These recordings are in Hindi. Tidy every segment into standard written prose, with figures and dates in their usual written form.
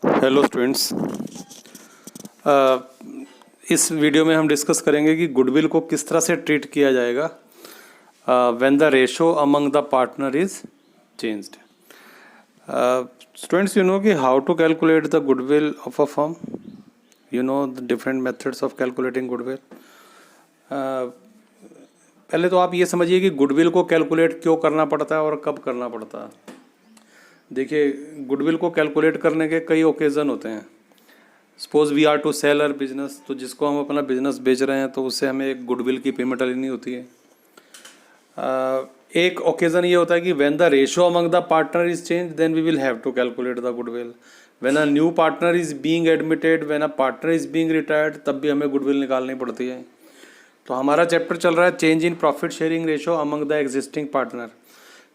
Hello students. इस वीडियो में हम डिस्कस करेंगे कि गुडविल को किस तरह से ट्रीट किया जाएगा when the ratio among the partner is changed. Students, you know कि how to calculate the goodwill of a firm. You know the different methods of calculating goodwill. पहले तो आप ये समझिए कि गुडविल को कैलकुलेट क्यों करना पड़ता है और कब करना पड़ता है। देखिए, गुडविल को कैलकुलेट करने के कई ओकेज़न होते हैं। Suppose we are to sell our business, तो जिसको हम अपना बिजनेस बेच रहे हैं तो उससे हमें एक गुडविल की पेमेंट लेनी होती है। एक ओकेज़न ये होता है कि when the ratio among the partner is change then we will have to calculate the goodwill. When a new partner is being admitted, when a partner is being retired, तब भी हमें गुडविल निकालनी पड़ती है। तो हमारा चैप्टर चल रहा है change in profit sharing ratio among the existing partner.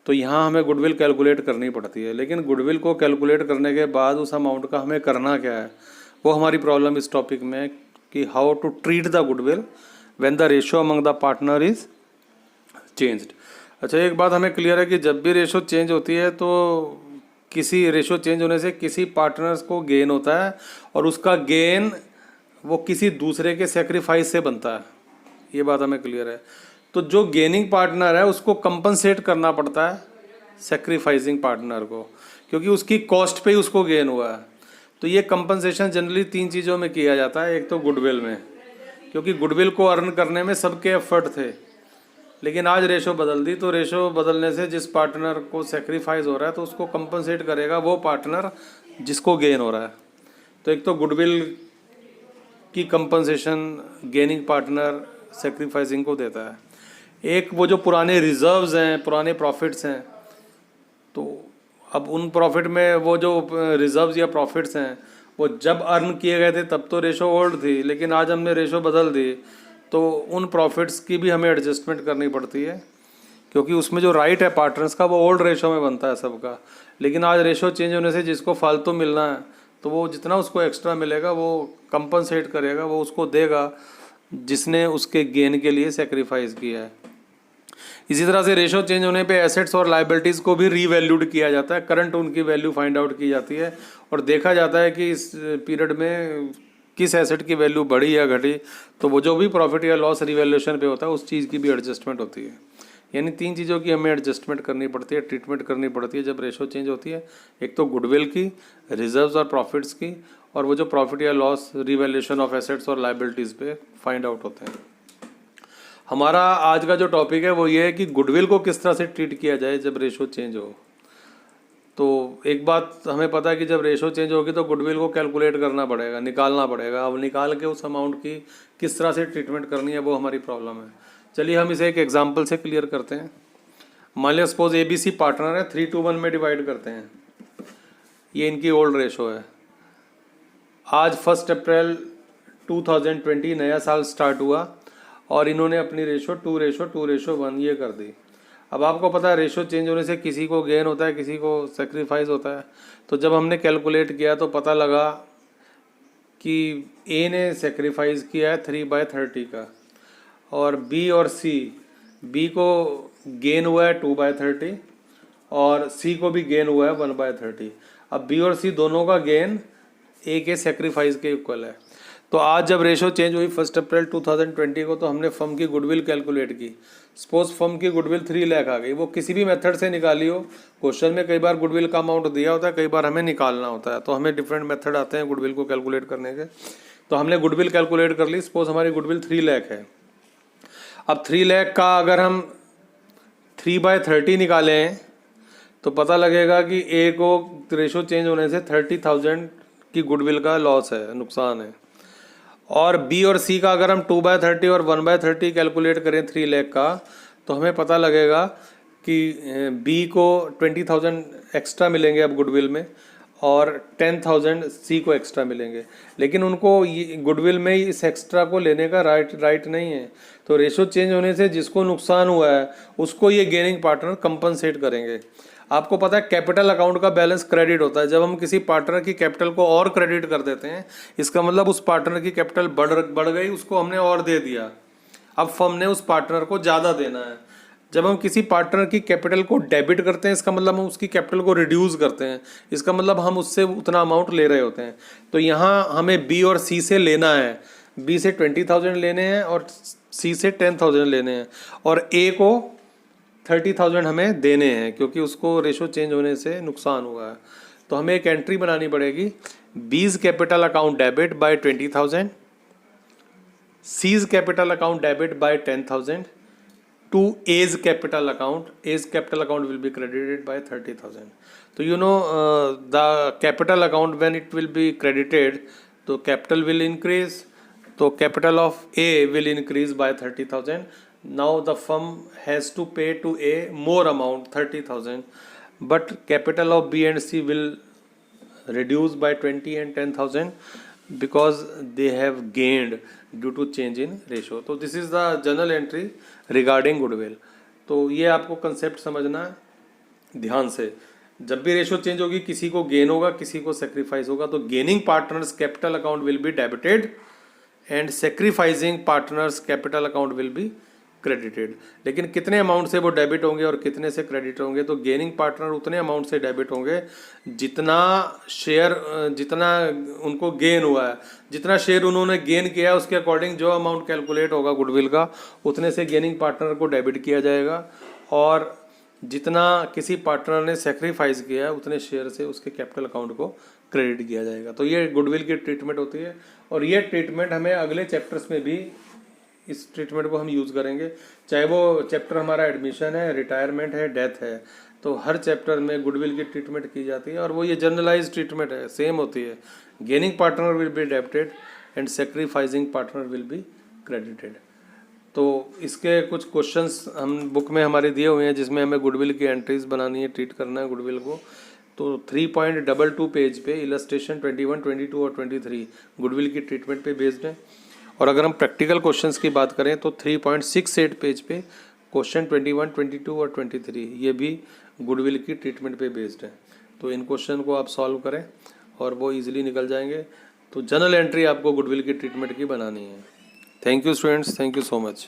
तो यहाँ हमें गुडविल कैलकुलेट करनी पड़ती है। लेकिन गुडविल को कैलकुलेट करने के बाद उस अमाउंट का हमें करना क्या है, वो हमारी प्रॉब्लम इस टॉपिक में कि how to treat the goodwill when the ratio among the partner is changed. अच्छा, एक बात हमें क्लियर है कि जब भी रेशो चेंज होती है तो किसी रेशो चेंज होने से किसी पार्टनर्स को गेन होता है और उसका गेन वो किसी दूसरे के सेक्रीफाइस से बनता है। ये बात हमें क्लियर है। तो जो गेनिंग पार्टनर है उसको कंपनसेट करना पड़ता है सेक्रीफाइसिंग पार्टनर को, क्योंकि उसकी कॉस्ट पे ही उसको गेन हुआ है। तो ये कंपनसेशन जनरली तीन चीज़ों में किया जाता है। एक तो गुडविल में, क्योंकि गुडविल को अर्न करने में सबके एफर्ट थे, लेकिन आज रेशो बदल दी। तो रेशो बदलने से जिस पार्टनर को सेक्रीफाइस हो रहा है तो उसको कंपनसेट करेगा वो पार्टनर जिसको गेन हो रहा है। तो एक तो गुडविल की कंपनसेशन गेनिंग पार्टनर सेक्रीफाइसिंग को देता है। एक वो जो पुराने रिजर्व्स हैं, पुराने प्रॉफिट्स हैं, तो अब उन प्रॉफिट में वो जो रिजर्व्स या प्रॉफिट्स हैं वो जब अर्न किए गए थे तब तो रेशो ओल्ड थी, लेकिन आज हमने रेशो बदल दी तो उन प्रॉफिट्स की भी हमें एडजस्टमेंट करनी पड़ती है, क्योंकि उसमें जो राइट है पार्टनर्स का वो ओल्ड रेशो में बनता है सबका। लेकिन आज रेशो चेंज होने से जिसको फालतू मिलना है तो वो जितना उसको एक्स्ट्रा मिलेगा वो कंपनसेट करेगा, वो उसको देगा जिसने उसके गेन के लिए सेक्रीफाइस किया है। इसी तरह से रेशो चेंज होने पे एसेट्स और लाइबिलिटीज़ को भी रीवैल्यूड किया जाता है। करंट उनकी वैल्यू फाइंड आउट की जाती है और देखा जाता है कि इस पीरियड में किस एसेट की वैल्यू बढ़ी या घटी। तो वो जो भी प्रॉफिट या लॉस रिवैल्यूएशन पे होता है उस चीज़ की भी एडजस्टमेंट होती है। यानी तीन चीज़ों की हमें एडजस्टमेंट करनी पड़ती है, ट्रीटमेंट करनी पड़ती है जब रेशो चेंज होती है। एक तो गुडविल की, रिजर्व्स और प्रॉफिट्स की, और वो जो प्रॉफिट या लॉस रिवैल्यूएशन ऑफ एसेट्स और लाइबिलिटीज़ पे फाइंड आउट होते हैं। हमारा आज का जो टॉपिक है वो ये है कि गुडविल को किस तरह से ट्रीट किया जाए जब रेशो चेंज हो। तो एक बात हमें पता है कि जब रेशो चेंज होगी तो गुडविल को कैलकुलेट करना पड़ेगा, निकालना पड़ेगा। अब निकाल के उस अमाउंट की किस तरह से ट्रीटमेंट करनी है वो हमारी प्रॉब्लम है। चलिए हम इसे एक एग्जाम्पल से क्लियर करते हैं। मान लिया सपोज ABC पार्टनर है, 3:1 में डिवाइड करते हैं। ये इनकी ओल्ड रेशो है। आज 1 अप्रैल 2020 नया साल स्टार्ट हुआ और इन्होंने अपनी रेशो 2:1 ये कर दी। अब आपको पता है रेशो चेंज होने से किसी को गेन होता है, किसी को सेक्रीफाइस होता है। तो जब हमने कैलकुलेट किया तो पता लगा कि A ने सेक्रीफाइस किया है 3/30 का, और B और B को गेन हुआ है 2/30 और C को भी गेन हुआ है 1/30। अब B और C दोनों का गेन A के सेक्रीफाइस के इक्वल है। तो आज जब रेशो चेंज हुई 1 अप्रैल 2020 को, तो हमने फर्म की गुडविल कैलकुलेट की। सपोज फर्म की गुडविल 3 लाख आ गई। वो किसी भी मेथड से निकाली हो, क्वेश्चन में कई बार गुडविल का अमाउंट दिया होता है, कई बार हमें निकालना होता है। तो हमें डिफरेंट मेथड आते हैं गुडविल को कैलकुलेट करने के। तो हमने गुडविल कैलकुलेट कर ली। सपोज हमारी गुडविल 3 लाख है। अब 3 लाख का अगर हम 3/30 निकालें तो पता लगेगा कि A को रेशो चेंज होने से 30,000 की गुडविल का लॉस है, नुकसान है। और B और C का अगर हम 2/30 और 1/30 कैलकुलेट करें 3 लाख का, तो हमें पता लगेगा कि B को 20,000 एक्स्ट्रा मिलेंगे अब गुडविल में और 10,000 C को एक्स्ट्रा मिलेंगे। लेकिन उनको ये गुडविल में इस एक्स्ट्रा को लेने का राइट नहीं है। तो रेशो चेंज होने से जिसको नुकसान हुआ है उसको ये गेनिंग पार्टनर कंपनसेट करेंगे। आपको पता है कैपिटल अकाउंट का बैलेंस क्रेडिट होता है। जब हम किसी पार्टनर की कैपिटल को और क्रेडिट कर देते हैं, इसका मतलब उस पार्टनर की कैपिटल बढ़ गई, उसको हमने और दे दिया। अब फर्म ने उस पार्टनर को ज़्यादा देना है। जब हम किसी पार्टनर की कैपिटल को डेबिट करते हैं इसका मतलब हम उसकी कैपिटल को रिड्यूस करते हैं, इसका मतलब हम उससे उतना अमाउंट ले रहे होते हैं। तो यहाँ हमें बी और सी से लेना है, बी से 20,000 लेने हैं और सी से 10,000 लेने हैं, और ए को 30,000 हमें देने हैं क्योंकि उसको रेशो चेंज होने से नुकसान हुआ है। तो हमें एक एंट्री बनानी पड़ेगी, बीज capital account debit bye 20,000, seize capital account debit bye 10,000 to A's capital account. A's capital account will be credited by 30,000. So you know the capital account when it will be credited, so capital will increase. So capital of A will increase by 30,000. Now the firm has to pay to A more amount 30,000, but capital of B and C will reduce by 20 and 10,000 because they have gained due to change in ratio. तो this is the journal entry regarding goodwill. तो ये आपको कंसेप्ट समझना है ध्यान से। जब भी रेशो चेंज होगी किसी को गेन होगा किसी को सेक्रीफाइस होगा, तो gaining partners capital account will be debited and sacrificing partners capital account will be credited. लेकिन कितने अमाउंट से वो डेबिट होंगे और कितने से क्रेडिट होंगे, तो गेनिंग पार्टनर उतने अमाउंट से डेबिट होंगे जितना शेयर, जितना उनको गेन हुआ है, जितना शेयर उन्होंने गेन किया है उसके अकॉर्डिंग जो अमाउंट कैलकुलेट होगा गुडविल का उतने से गेनिंग पार्टनर को डेबिट किया जाएगा, और जितना किसी पार्टनर ने सेक्रीफाइस किया है उतने शेयर से उसके कैपिटल अकाउंट को क्रेडिट किया जाएगा। तो ये गुडविल की ट्रीटमेंट होती है, और ये ट्रीटमेंट हमें अगले चैप्टर्स में भी इस ट्रीटमेंट को हम यूज़ करेंगे। चाहे वो चैप्टर हमारा एडमिशन है, रिटायरमेंट है, डेथ है, तो हर चैप्टर में गुडविल की ट्रीटमेंट की जाती है, और वो ये जनरलाइज ट्रीटमेंट है, सेम होती है। Gaining partner will be debited and sacrificing partner will be credited. तो इसके कुछ क्वेश्चंस हम बुक में हमारे दिए हुए हैं जिसमें हमें गुडविल की एंट्रीज बनानी है, ट्रीट करना है गुडविल को। तो 3.22 पेज पे इलस्ट्रेशन 21, 22 और 23 गुडविल की ट्रीटमेंट पे बेस्ड है। और अगर हम प्रैक्टिकल क्वेश्चंस की बात करें तो 3.68 पेज पे क्वेश्चन 21, 22 और 23 ये भी गुडविल की ट्रीटमेंट पे बेस्ड है। तो इन क्वेश्चन को आप सॉल्व करें और वो इजीली निकल जाएंगे। तो जनरल एंट्री आपको गुडविल की ट्रीटमेंट की बनानी है। Thank you students, thank you so much.